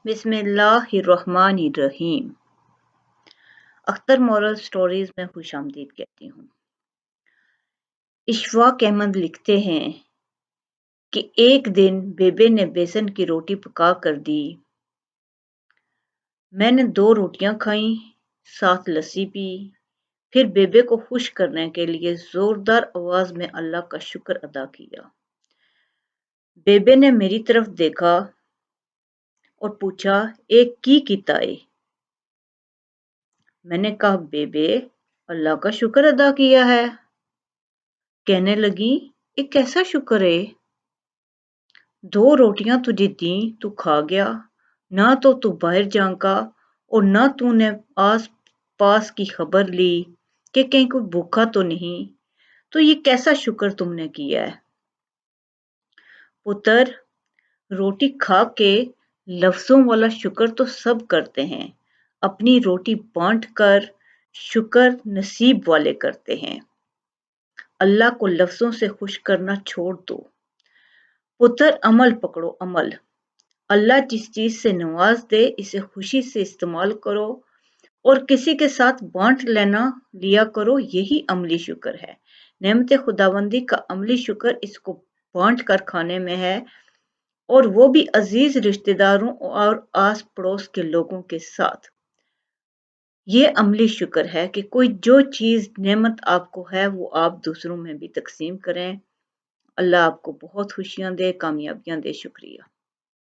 बिस्मिल्लाहिर्रहमानिर्रहीम। Akhtar moral stories में खुश आमदीद कहती हूँ। इशफाक अहमद लिखते हैं कि एक दिन बेबे ने बेसन की रोटी पका कर दी। मैंने 2 रोटियां खाई, साथ लस्सी पी। फिर बेबे को खुश करने के लिए जोरदार आवाज में अल्लाह का शुक्र अदा किया। बेबे ने मेरी तरफ देखा और पूछा, एक की किताए? मैंने कहा, बेबे, अल्लाह का शुक्र अदा किया है। कहने लगी, ये कैसा शुक्र है? 2 रोटियां तुझे दी, तू खा गया, ना तो तू बाहर झांका और ना तूने आस पास की खबर ली कि कहीं कोई भूखा तो नहीं। तो ये कैसा शुक्र तुमने किया है? पुत्र, रोटी खा के लफ्जों वाला शुक्र तो सब करते हैं, अपनी रोटी बांट कर शुक्र नसीब वाले करते हैं। अल्लाह को लफ्जों से खुश करना छोड़ दो। पुत्र, अमल पकड़ो, अमल। अल्लाह जिस चीज से नवाज दे, इसे खुशी से इस्तेमाल करो और किसी के साथ बांट लेना लिया करो, यही अमली शुक्र है। नेमत खुदाबंदी का अमली शुक्र इसको बांट कर खाने में है, और वो भी अजीज रिश्तेदारों और आस पड़ोस के लोगों के साथ। ये अमली शुक्र है कि कोई जो चीज नेमत आपको है वो आप दूसरों में भी तकसीम करें। अल्लाह आपको बहुत खुशियां दे, कामयाबियां दे। शुक्रिया।